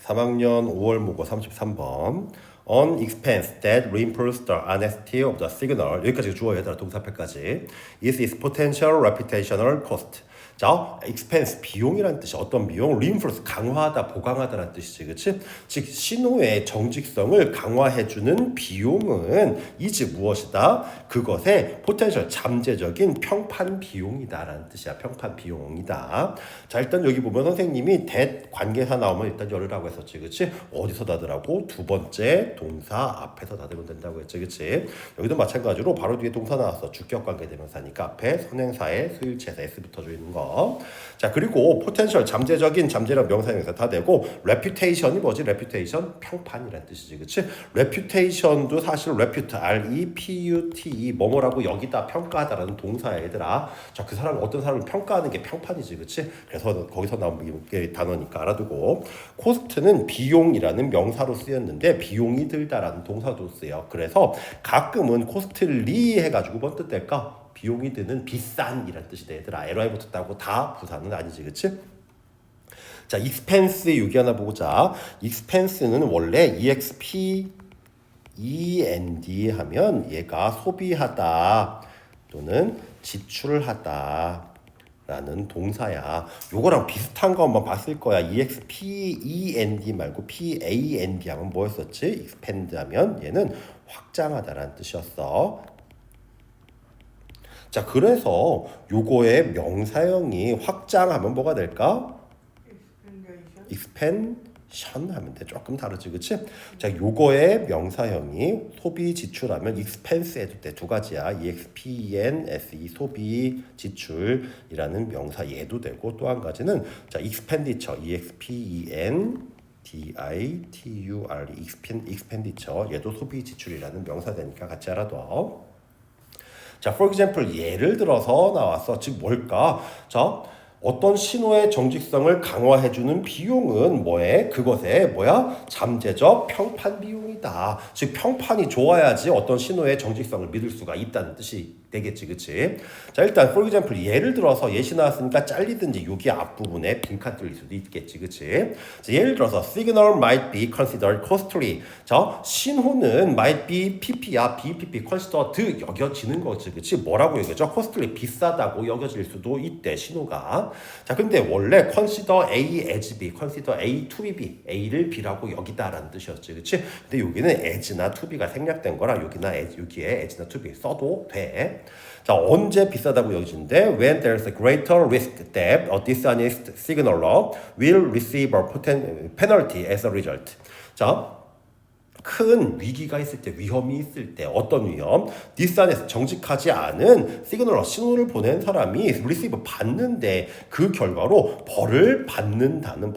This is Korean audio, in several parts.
3학년 5월 모고 33번 On expense that reinforce the honesty of the signal 여기까지 주어야 되라 동사표까지 is potential reputational cost 자, expense 비용이라는 뜻이 어떤 비용? reinforce 강화하다, 보강하다라는 뜻이지, 그렇지? 즉 신호의 정직성을 강화해주는 비용은 is 무엇이다? 그것의 potential 잠재적인 평판 비용이다라는 뜻이야. 평판 비용이다. 자, 일단 여기 보면 선생님이 that 관계사 나오면 일단 열으라고 했었지, 그렇지? 어디서 닫으라고? 두 번째 동사 앞에서 닫으면 된다고 했지, 그렇지? 여기도 마찬가지로 바로 뒤에 동사 나왔어. 주격 관계 대명사니까 앞에 선행사의 수일체에서 s 붙어져 있는 거. 자, 그리고 포텐셜 잠재적인 잠재력 명사형사 다 되고 reputation이 뭐지? reputation 평판이라는 뜻이지, 그렇지? reputation도 사실 repute R-E-P-U-T-E 뭐뭐라고 여기다 평가하다라는 동사야, 얘들아. 자, 그 사람 어떤 사람을 평가하는 게 평판이지, 그렇지? 그래서 거기서 나온 단어니까 알아두고 cost는 비용이라는 명사로 쓰였는데 비용이 들다라는 동사도 쓰여. 그래서 가끔은 costly 해가지고 뭔 뜻 될까? 비용이 드는 비싼이란 뜻이 돼, 얘들아. LY 붙었다고 다 부사는 아니지, 그치? 자, expense 여기 하나 보자. expense는 원래 EXP, END 하면 얘가 소비하다 또는 지출하다 라는 동사야. 요거랑 비슷한 거 한번 봤을 거야. EXPEND 말고 PAND 하면 뭐였었지? expand 하면 얘는 확장하다라는 뜻이었어. 자, 그래서 요거의 명사형이 확장하면 뭐가 될까? expansion 하면 돼. 조금 다르지, 그치? 자, 요거의 명사형이 소비 지출하면 expense 해도 돼. 두 가지야. EXPENSE 소비 지출이라는 명사 얘도 되고 또 한 가지는 자, expenditure EXPENDITURE expenditure 얘도 소비 지출이라는 명사 되니까 같이 알아둬. 자, for example 예를 들어서 나왔어. 즉 뭘까? 자, 어떤 신호의 정직성을 강화해주는 비용은 뭐에? 그것의 뭐야? 잠재적 평판 비용이다. 즉 평판이 좋아야지 어떤 신호의 정직성을 믿을 수가 있다는 뜻이 되겠지, 그치? 자, 일단 for example 예를 들어서 예시 나왔으니까 잘리든지 여기 앞부분에 빈칸 뚫릴 수도 있겠지, 그치? 자, 예를 들어서 signal might be considered costly. 자, 신호는 might be pp야. BPP considered 여겨지는 거지, 그치? 뭐라고 여겨져? costly 비싸다고 여겨질 수도 있대, 신호가. 자, 근데 원래 consider A as B, consider A to be B, A를 B라고 여기다라는 뜻이었지, 그치? 근데 여기는 as나 to be가 생략된 거라 여기에 as나 to be 써도 돼. 자, 언제 비싸다고 여기지는데 when there's a greater risk that a dishonest signaler will receive a penalty as a result. 자, 큰 위기가 있을 때, 위험이 있을 때 어떤 위험? dishonest 정직하지 않은 시그널러 신호를 보낸 사람이 receive 받는데 그 결과로 벌을 받는다는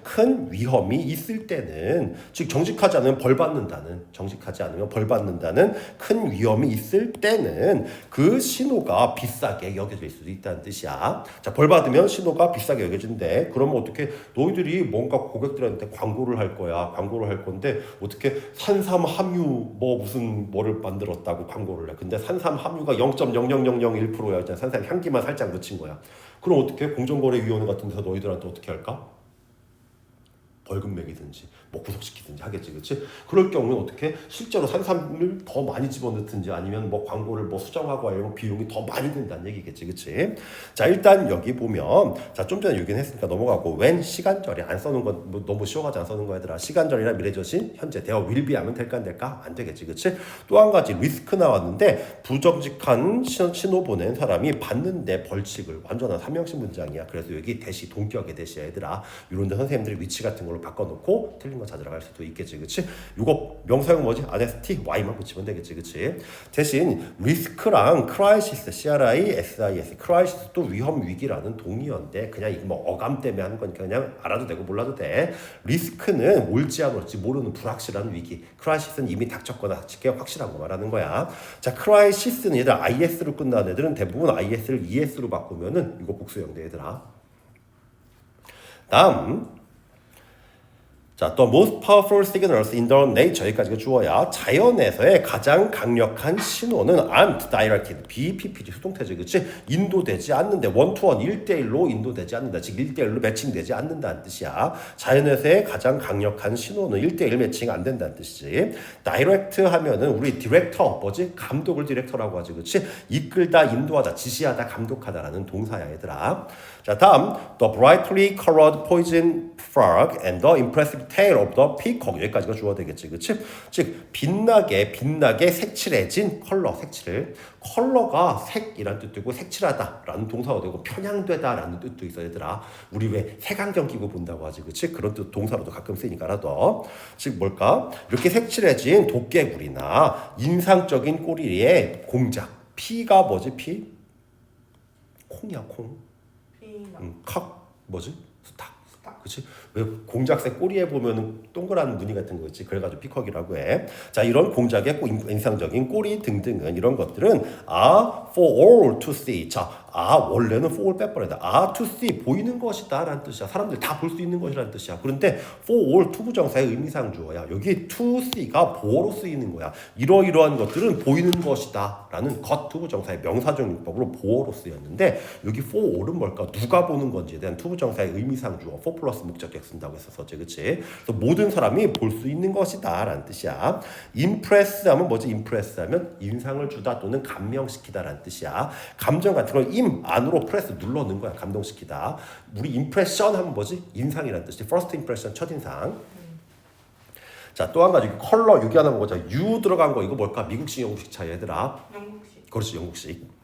큰 위험이 있을 때는 즉 정직하지 않으면 벌 받는다는 큰 위험이 있을 때는 그 신호가 비싸게 여겨질 수도 있다는 뜻이야. 자, 벌 받으면 신호가 비싸게 여겨진대. 그러면 어떻게 너희들이 뭔가 고객들한테 광고를 할 거야. 광고를 할 건데 어떻게 산삼함유 무슨 뭐를 만들었다고 광고를 해. 근데 산삼함유가 0.00001%야. 산삼 향기만 살짝 묻힌 거야. 그럼 어떻게 공정거래위원회 같은 데서 너희들한테 어떻게 할까? 벌금 매기든지 구속시키든지 하겠지, 그렇지? 그럴 경우는 어떻게 실제로 산삼을 더 많이 집어넣든지 아니면 광고를 수정하고 하려면 비용이 더 많이 든다는 얘기겠지, 그렇지? 자, 일단 여기 보면 자, 좀 전에 얘기는 했으니까 넘어가고 when 시간절이 안 써는 건 너무 쉬워가지고 안 써는 거 얘들아. 시간절이나 미래저신 현재 대화 will be 하면 될까 안 될까? 안 되겠지, 그렇지? 또 한 가지 리스크 나왔는데 부정직한 신호 보낸 사람이 받는데 벌칙을 완전한 삼형식 문장이야. 그래서 여기 대시 동격의 대시야, 얘들아. 이런데 선생님들이 위치 같은 걸로 바꿔놓고 틀린 거 찾으러 갈 수도 있겠지, 그치? 이거 명사형 뭐지? honesty, y만 붙이면 되겠지, 그치? 대신 리스크랑 crisis, CRISIS, crisis도 위험 위기라는 동의어인데 그냥 이거 어감 때문에 하는 거니까 그냥 알아도 되고 몰라도 돼. 리스크는 올지 안 올지 모르는 불확실한 위기, crisis는 이미 닥쳤거나 닥치게 확실한 거 말하는 거야. 자, crisis는 얘들 IS로 끝나는 애들은 대부분 IS를 ES로 바꾸면은 이거 복수형 돼, 얘들아. 다음 자, 또 most powerful signals in the nature 여기까지가 주어야. 자연에서의 가장 강력한 신호는 aren't directed, BPPG 수동태지, 그렇지? 인도되지 않는데, 원투원 1대1로 인도되지 않는다. 즉 1대1로 매칭되지 않는다는 뜻이야. 자연에서의 가장 강력한 신호는 1대1 매칭 안 된다는 뜻이지. direct 하면은 우리 디렉터 뭐지? 감독을 디렉터라고 하지, 그렇지? 이끌다, 인도하다, 지시하다, 감독하다라는 동사야, 얘들아. 자, 다음 the brightly colored poison frog and the impressive tail of the peacock 여기까지가 주어야 되겠지, 그렇지? 즉 빛나게 색칠해진 컬러, 색칠. 컬러가 색이란 뜻도 있고 색칠하다라는 동사가 되고 편향되다라는 뜻도 있어, 얘들아. 우리 왜 색안경 끼고 본다고 하지, 그렇지? 그런 뜻 동사로도 가끔 쓰니까 알아둬. 즉 뭘까? 이렇게 색칠해진 도깨구리나 인상적인 꼬리의 공작. 피가 뭐지? 피? 콩이야, 콩. 칵 뭐지? 수탉. 그치? 왜 공작새 꼬리에 보면은 동그란 무늬 같은 거 있지? 그래가지고 피커기라고 해. 자, 이런 공작의 인상적인 꼬리 등등은 이런 것들은 are for all to see. 자, 원래는 for all 빼버려야 돼. are to see 보이는 것이다 라는 뜻이야. 사람들 다 볼 수 있는 것이라는 뜻이야. 그런데 for all 투부정사의 의미상 주어야. 여기 to see가 보어로 쓰이는 거야. 이러이러한 것들은 보이는 것이다 라는 것 투부정사의 명사적 용법으로 보어로 쓰였는데 여기 for all은 뭘까? 누가 보는 건지에 대한 투부정사의 의미상 주어 for 플러스 목적격 쓴다고 했었지, 그치? 그래서 모든 사람이 볼 수 있는 것이다 라는 뜻이야. impress 하면 뭐지? impress 하면 인상을 주다 또는 감명시키다 라는 뜻이야. 감정 같은 걸 안으로 프레스 눌러 넣는 거야. 감동시키다. 우리 impression 하면 뭐지? 인상이라는 뜻이지. first impression, 첫인상. 자, 또 한 가지 컬러 여기 하나 보자. U 들어간 거 이거 뭘까? 미국식, 영국식 차이, 얘들아. 영국식. 그렇지, 영국식.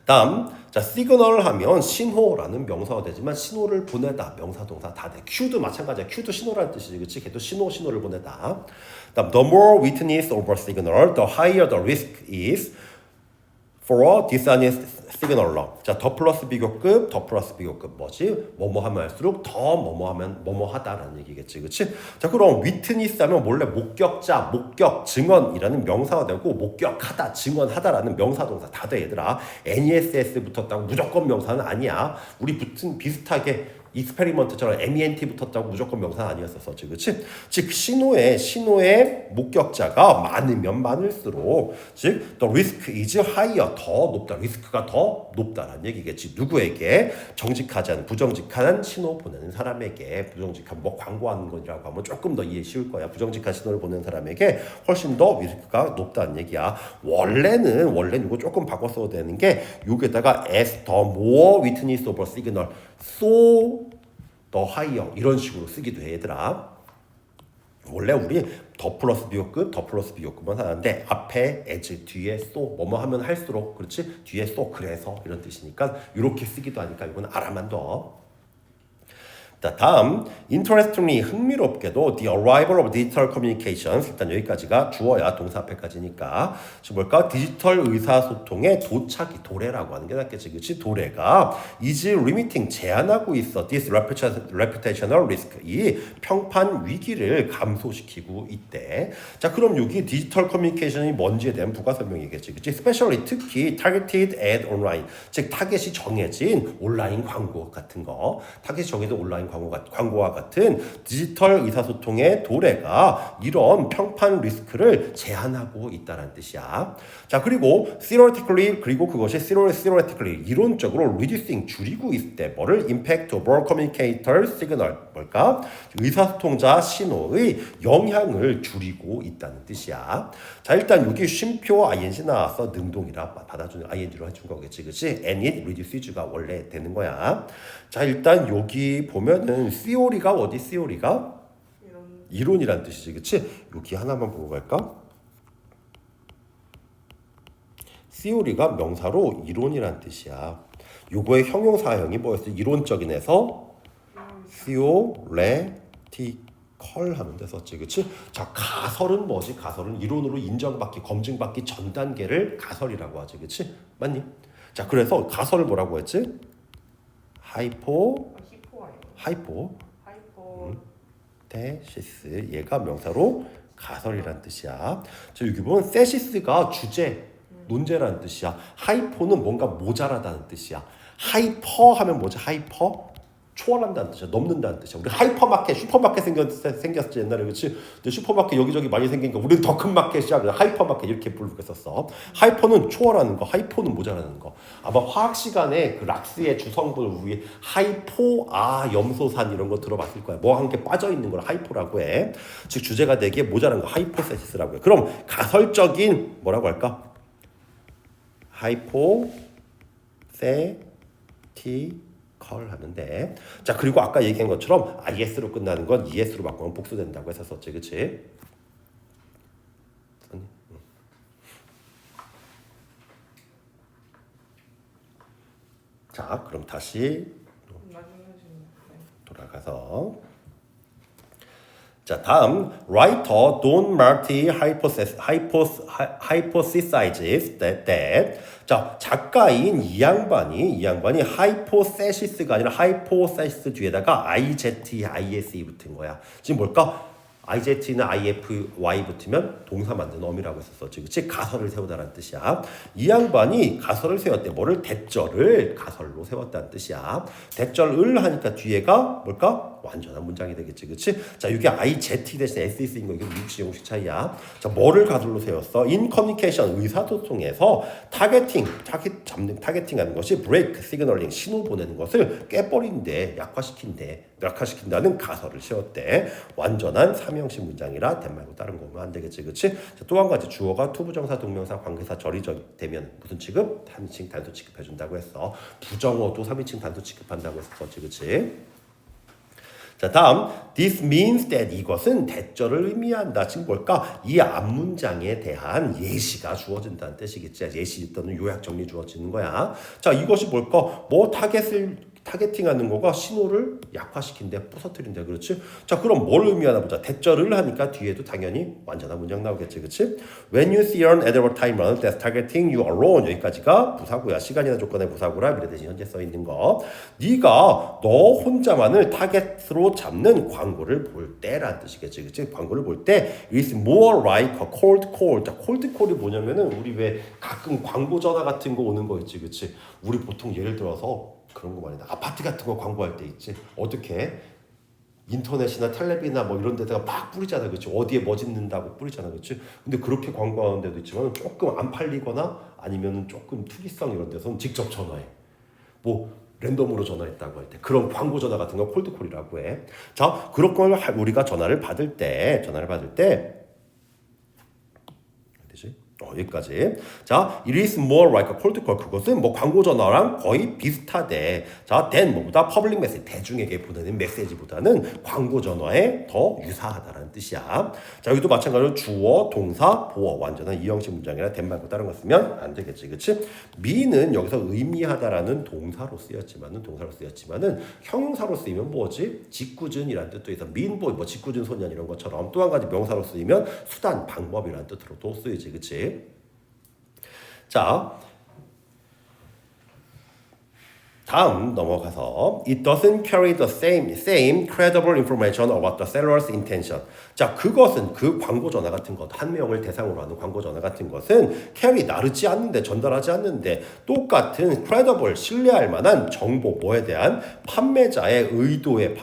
다음, 자, 시그널 하면 신호라는 명사가 되지만 신호를 보내다, 명사, 동사 다 돼. Q도 마찬가지야. Q도 신호라는 뜻이지, 그렇지? 걔도 신호를 보내다. 다음, the more witness over signal, the higher the risk is for a dishonest signaler. 자, 더 플러스 비교급 뭐지? 뭐뭐 하면 할수록 더 뭐뭐 하면 뭐뭐 하다라는 얘기겠지, 그렇지? 자, 그럼 witness 하면 원래 목격자, 목격, 증언이라는 명사가 되고 목격하다, 증언하다라는 명사, 동사 다 돼, 얘들아. NESS 붙었다고 무조건 명사는 아니야. 우리 비슷하게 익스페리먼트처럼 MENT 붙었다고 무조건 명사는 아니었었어, 그렇지? 즉 신호의 목격자가 많으면 많을수록 즉 the risk is higher, 더 높다, 리스크가 더 높다라는 얘기겠지. 누구에게? 정직하지 않은, 부정직한 신호 보내는 사람에게. 부정직한 뭐 광고하는 거라고 하면 조금 더 이해 쉬울 거야. 부정직한 신호를 보내는 사람에게 훨씬 더 리스크가 높다는 얘기야. 원래는 이거 조금 바꿔 써도 되는 게 여기에다가 as the more witness over signal so the higher 이런 식으로 쓰기도 해, 얘들아. 원래 우리 더 플러스 비교급만 하는데 앞에 as, 뒤에 so 뭐뭐 하면 할수록, 그렇지? 뒤에 so 그래서 이런 뜻이니까 이렇게 쓰기도 하니까 이건 알아만 둬. 자, 다음 interestingly 흥미롭게도 the arrival of digital communications 일단 여기까지가 주어야 동사 앞에까지니까 지금 뭘까? 디지털 의사소통의 도착이 도래라고 하는 게 낫겠지, 그렇지? 도래가 is limiting 제한하고 있어 this reputational risk 이 평판 위기를 감소시키고 있대. 자, 그럼 여기 디지털 커뮤니케이션이 뭔지에 대한 부가 설명이겠지, 그렇지? especially 특히 targeted ad online 즉 타겟이 정해진 온라인 광고 같은 거, 타겟이 정해진 온라인 광고와 같은 디지털 의사소통의 도래가 이런 평판 리스크를 제한하고 있다는 뜻이야. 자, 그리고 theoretically 그리고 그것이 theoretically 이론적으로 reducing 줄이고 있을 때 뭐를 impact over communicator signal 뭘까? 의사소통자 신호의 영향을 줄이고 있다는 뜻이야. 자, 일단 여기 쉼표 ing 나와서 능동이라 받아주는 ing로 해준 거겠지, 그렇지? and it reduces가 원래 되는 거야. 자, 일단 여기 보면은 theory가 어디? theory가 이론이란 뜻이지, 그렇지? 여기 하나만 보고 갈까? theory가 명사로 이론이란 뜻이야. 요거의 형용사형이 뭐였어? 이론적인에서 theoretical 하면 됐었지, 그렇지? 자, 가설은 뭐지? 가설은 이론으로 인정받기, 검증받기 전 단계를 가설이라고 하지, 그렇지? 맞니? 자, 그래서 가설을 뭐라고 했지? 하이포테시스 얘가 명사로 가설이란 뜻이야. 자, 여기 보면 테시스가 주제, 논제라는 뜻이야. 하이포는 뭔가 모자라다는 뜻이야. 하이퍼 하면 뭐지? 하이퍼 초월한다는 뜻이야. 넘는다는 뜻이야. 우리 하이퍼마켓, 슈퍼마켓 생겼지 옛날에, 그렇지? 근데 슈퍼마켓 여기저기 많이 생기니까 우리는 더 큰 마켓이야. 그래서 하이퍼마켓 이렇게 부르겠었어. 하이퍼는 초월하는 거, 하이포는 모자라는 거. 아마 화학 시간에 그 락스의 주성분 위에 하이포, 염소산 이런 거 들어봤을 거야. 뭐 한 개 빠져 있는 걸 하이포라고 해. 즉 주제가 되기에 모자란 거 하이포세시스라고 해. 그럼 가설적인 뭐라고 할까? 하이포세티 컬 하는데, 자 그리고 아까 얘기한 것처럼 is로 끝나는 건 es로 바꾸면 복수된다고 했었었지, 그렇지? 자 그럼 다시 돌아가서, 자 다음 writer Don Marty hypothesizes that 자 작가인 이 양반이 hypothesis가 아니라 hypothesis 뒤에다가 IZEISE 붙은 거야. 지금 뭘까? IZ는 IFY 붙으면 동사 만드는 어미라고 했었었지, 그치? 가설을 세우다라는 뜻이야. 이 양반이 가설을 세웠대. 뭐를? 대절을 가설로 세웠다는 뜻이야. 대절을 하니까 뒤에가 뭘까? 완전한 문장이 되겠지, 그치? 자, 이게 IZ 대신 S 쓰인 거, 이게 미국식 영식 차이야. 자, 뭐를 가설로 세웠어? In communication, 의사소통에서 타겟팅하는 것이 break, signaling, 신호 보내는 것을 깨버린데, 약화시킨다는 가설을 세웠대. 완전한 삼형식 문장이라 덴말고 다른 거 오면 안 되겠지, 그치? 또 한 가지 주어가 투부정사, 동명사, 관계사, 절이 되면 무슨 취급? 3인칭 단수 취급해준다고 했어. 부정어도 3인칭 단수 취급한다고 했었지, 그치? 자 다음 this means that 이것은 대절을 의미한다. 지금 뭘까? 이 앞문장에 대한 예시가 주어진다는 뜻이겠지. 예시 또는 요약 정리 주어지는 거야. 자 이것이 뭘까? 뭐 타겟팅하는 거가 신호를 약화시킨대, 부서뜨린대, 그렇지? 자 그럼 뭘 의미하나 보자. 대절을 하니까 뒤에도 당연히 완전한 문장 나오겠지, 그렇지? When you see an advertisement that's targeting you alone, 여기까지가 부사구야. 시간이나 조건의 부사구라 미래 대신 현재 써 있는 거. 네가 너 혼자만을 타겟으로 잡는 광고를 볼 때란 뜻이겠지, 그렇지? 광고를 볼 때 it's more like a cold call. 자 cold call이 뭐냐면은 우리 왜 가끔 광고 전화 같은 거 오는 거 있지, 그렇지? 우리 보통 예를 들어서 그런 거 말이다. 아파트 같은 거 광고할 때 있지. 어떻게 인터넷이나 텔레비나 뭐 이런 데다가 막 뿌리잖아, 그렇지? 어디에 뭐 짓는다고 뿌리잖아, 그렇지? 근데 그렇게 광고하는 데도 있지만 조금 안 팔리거나 아니면은 조금 투기성 이런 데서는 직접 전화해. 뭐 랜덤으로 전화했다고 할 때 그런 광고 전화 같은 거 콜드콜이라고 해. 자, 그런 걸 우리가 전화를 받을 때 어디지? 여기까지. 자, it is more like a cold call. 그것은 뭐 광고 전화랑 거의 비슷하대. 자, then 뭐보다 public message, 대중에게 보내는 메시지보다는 광고 전화에 더 유사하다라는 뜻이야. 자, 여기도 마찬가지로 주어, 동사, 보어, 완전한 이형식 문장이나 된 말고 다른 거 쓰면 안 되겠지, 그렇지? me는 여기서 의미하다라는 동사로 쓰였지만은 형용사로 쓰이면 뭐지? 짓궂은이라는 뜻도 있어. mean 뭐 짓궂은 소년 이런 것처럼 또 한 가지 명사로 쓰이면 수단, 방법이라는 뜻으로도 쓰이지, 그렇지? 자, 다음 넘어가서 it doesn't carry the same credible information about the seller's intention. 자, 그것은 그 광고 전화 같은 것, 한 명을 대상으로 하는 광고 전화 같은 것은 나르지 않는데, 전달하지 않는데 똑같은 credible, 신뢰할 만한 정보, 뭐에 대한 판매자의 의도에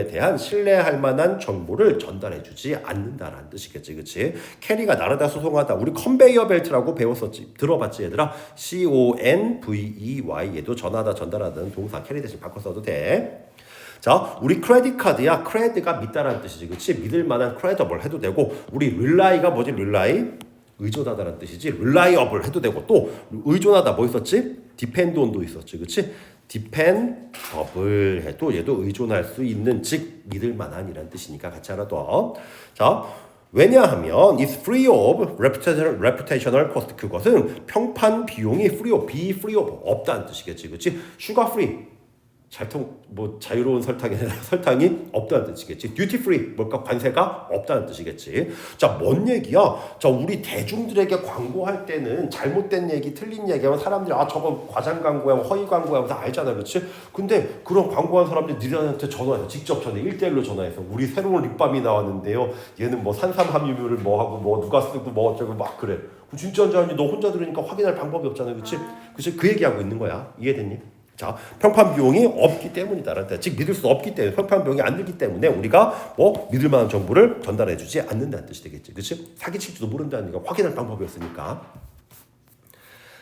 대한 신뢰할 만한 정보를 전달해주지 않는다라는 뜻이겠지, 그렇지? 캐리가 나르다, 수송하다. 우리 컨베이어 벨트라고 배웠었지, 들어봤지 얘들아? CONVEY. 얘도 전하다, 전달하다는 동사 캐리 대신 바꿔 써도 돼. 자, 우리 크레딧 카드야. 크레드가 믿다라는 뜻이지, 그렇지? 믿을 만한 크레더블 해도 되고, 우리 릴라이가 뭐지? 릴라이 의존하다라는 뜻이지. 릴라이어블 해도 되고, 또 의존하다 뭐 있었지? 디펜드 온도 있었지, 그렇지? 디펜더블 해도 얘도 의존할 수 있는, 즉 믿을 만한이라는 뜻이니까 같이 하나 더. 자, 왜냐하면 it's free of reputational cost. 그것은 평판 비용이 free of 없다는 뜻이겠지, 그렇지? 슈가 프리, 자유로운 설탕이 없다는 뜻이겠지. 듀티 프리, 뭘까? 관세가 없다는 뜻이겠지. 자, 뭔 얘기야? 자, 우리 대중들에게 광고할 때는 잘못된 얘기, 틀린 얘기하면 사람들이 저거 과장 광고야, 허위 광고야, 다 알잖아, 그렇지? 근데 그런 광고한 사람들이 니네한테 전화해서, 직접 1대1로 전화해서 우리 새로운 립밤이 나왔는데요. 얘는 뭐 산삼함유를 뭐 하고 뭐 누가 쓰고 뭐 어쩌고 막 그래. 진짜인지 아닌지 너 혼자 들으니까 확인할 방법이 없잖아, 그렇지? 그래서 그 얘기하고 있는 거야. 이해됐니? 자, 자, 평판 비용이 없기 때문이다라는 뜻. 즉 믿을 수 없기 때문에 평판 비용이 안 들기 때문에 우리가 뭐 믿을 만한 정보를 전달해주지 않는다는 뜻이 되겠지. 그렇지? 사기칠지도 모른다는 게 확인할 방법이었으니까.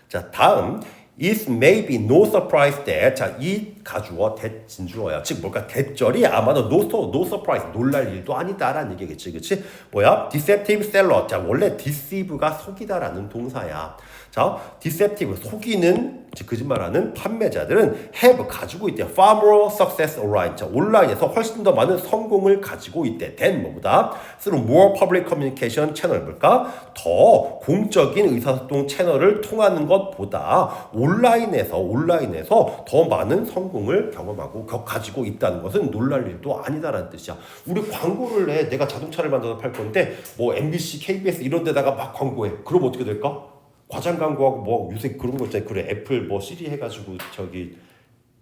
자, 다음 It may be no surprise that 자, 이 가주어 that 진주어야. 즉 뭘까? 대절이 아마도 no surprise 놀랄 일도 아니다라는 얘기겠지. 그렇지? 뭐야? deceptive seller. 자, 원래 deceive가 속이다라는 동사야. 자, deceptive 속이는 즉 거짓말하는 판매자들은 have 가지고 있대. far more success online. 자, 온라인에서 훨씬 더 많은 성공을 가지고 있대. than 뭐보다 through more public communication 채널 뭘까? 더 공적인 의사소통 채널을 통하는 것보다 온라인에서 더 많은 성공을 경험하고 가지고 있다는 것은 놀랄 일도 아니다라는 뜻이야. 우리 광고를 해. 내가 자동차를 만들어서 팔 건데 뭐 MBC, KBS 이런 데다가 막 광고해. 그럼 어떻게 될까? 과장 광고하고 뭐 요새 그런 거 있잖아요. 그래 애플 뭐 시리 해가지고 저기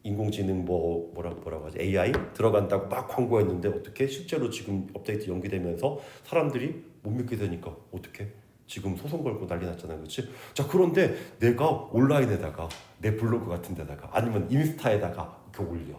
인공지능 뭐라고 하지 AI 들어간다고 막 광고했는데 어떻게 실제로 지금 업데이트 연기되면서 사람들이 못 믿게 되니까 어떻게 지금 소송 걸고 난리 났잖아요, 그렇지? 자, 그런데 내가 온라인에다가 내 블로그 같은 데다가 아니면 인스타에다가 이렇게 올려.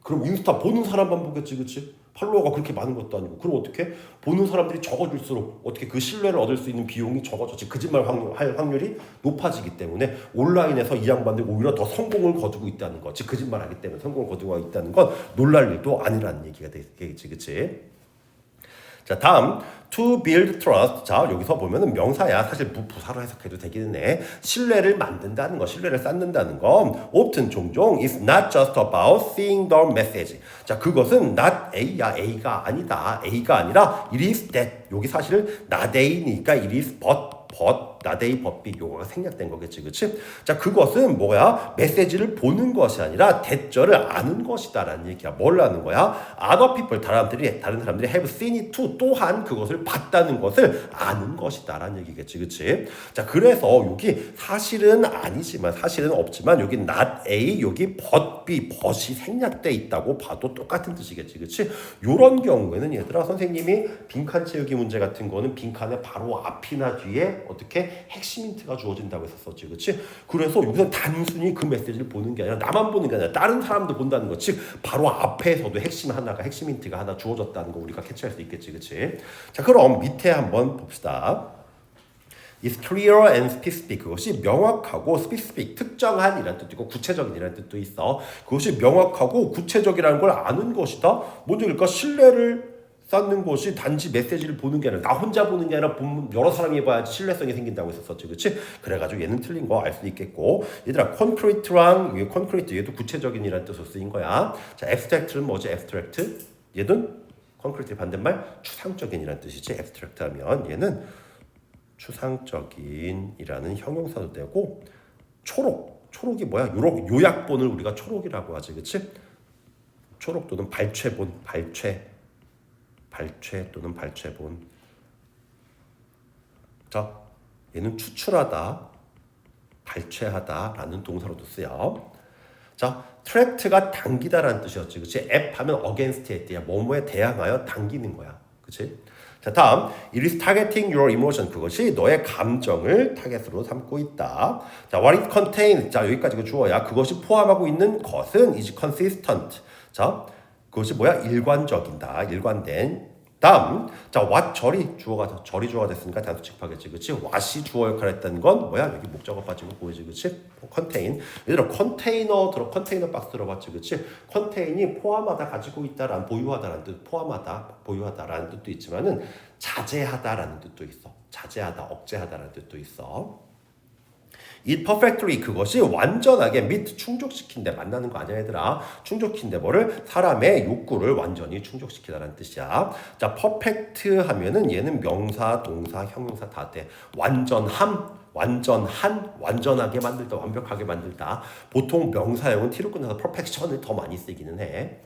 그럼 인스타 보는 사람만 보겠지, 그렇지? 팔로워가 그렇게 많은 것도 아니고. 그럼 어떻게? 보는 사람들이 적어질수록 어떻게 그 신뢰를 얻을 수 있는 비용이 적어졌지. 거짓말 할 확률이 높아지기 때문에 온라인에서 이 양반들이 오히려 더 성공을 거두고 있다는 거. 즉 거짓말하기 때문에 성공을 거두고 있다는 건 놀랄 일도 아니라는 얘기가 되겠지, 그렇지? 자, 다음 to build trust. 자, 여기서 보면은 명사야. 사실 부사로 해석해도 되기는 해. 신뢰를 만든다는 거, 신뢰를 쌓는다는 건 often 종종 is not just about seeing the message. 자, 그것은 not A야. A가 아니다. A가 아니라 it is that. 여기 사실은 not A니까 it is but not A, but B 요거가 생략된 거겠지, 그렇지? 자, 그것은 뭐야? 메시지를 보는 것이 아니라 대절을 아는 것이다라는 얘기야. 뭘 아는 거야? Other people, 다른 사람들이 have seen it too. 또한 그것을 봤다는 것을 아는 것이다라는 얘기겠지, 그렇지? 자, 그래서 여기 사실은 아니지만 사실은 없지만 여기 not A, 여기 but B, but이 생략돼 있다고 봐도 똑같은 뜻이겠지, 그렇지? 요런 경우에는 얘들아 선생님이 빈칸 채우기 문제 같은 거는 빈칸의 바로 앞이나 뒤에 어떻게 핵심 힌트가 주어진다고 했었었지, 그렇지? 그래서 여기서 단순히 그 메시지를 보는 게 아니라 나만 보는 게 아니라 다른 사람도 본다는 거, 즉 바로 앞에서도 핵심 힌트가 하나 주어졌다는 거 우리가 캐치할 수 있겠지, 그렇지? 자, 그럼 밑에 한번 봅시다. is clear and specific. 그것이 명확하고 specific, 특정한이라는 뜻도 있고 구체적인이라는 뜻도 있어. 그것이 명확하고 구체적이라는 걸 아는 것이다. 먼저 그러니까 신뢰를 쌓는 것이 단지 메시지를 보는 게 아니라 나 혼자 보는 게 아니라 여러 사람이 봐야지 신뢰성이 생긴다고 했었지, 그렇지? 그래가지고 얘는 틀린 거 알 수 있겠고, 얘들아 concrete랑 위에 concrete 얘도 구체적인이라는 뜻으로 쓰인 거야. 자, abstract는 뭐지? abstract 얘는 concrete 반대말 추상적인이라는 뜻이지. abstract 하면 얘는 추상적인이라는 형용사도 되고, 초록이 뭐야? 요약본을 우리가 초록이라고 하지, 그렇지? 초록 또는 발췌본, 발췌 또는 발췌본. 자, 얘는 추출하다, 발췌하다라는 동사로도 쓰여. 자, 트랙트가 당기다라는 뜻이었지, 그렇지? 앱 하면 against에 대해 뭐뭐에 대항하여 당기는 거야, 그렇지? 자, 다음 it is targeting your emotion. 그것이 너의 감정을 타겟으로 삼고 있다. 자, what it contains. 자, 여기까지 주어야. 그것이 포함하고 있는 것은 is consistent. 자, 그것이 뭐야? 일관적이다. 일관된. 다음, 자, what 절이 주어가 됐으니까 단수 칙파겠지, 그렇지? what이 주어 역할을 했다는 건 뭐야? 여기 목적어 빠지고 보이지, 그렇지? contain. 얘들아, 컨테이너 박스 들어봤지, 그렇지? 컨테인이 포함하다, 가지고 있다라는 보유하다라는 뜻, 포함하다, 보유하다라는 뜻도 있지만은 자제하다라는 뜻도 있어. 자제하다, 억제하다라는 뜻도 있어. It perfectly. 그것이 완전하게 meet 충족시킨데 만나는 거 아니야, 얘들아. 충족시킨데 뭐를? 사람의 욕구를 완전히 충족시키다라는 뜻이야. 자, perfect 하면은 얘는 명사, 동사, 형용사 다 돼. 완전하게 만들다, 완벽하게 만들다. 보통 명사형은 T로 끝나서 perfection을 더 많이 쓰기는 해.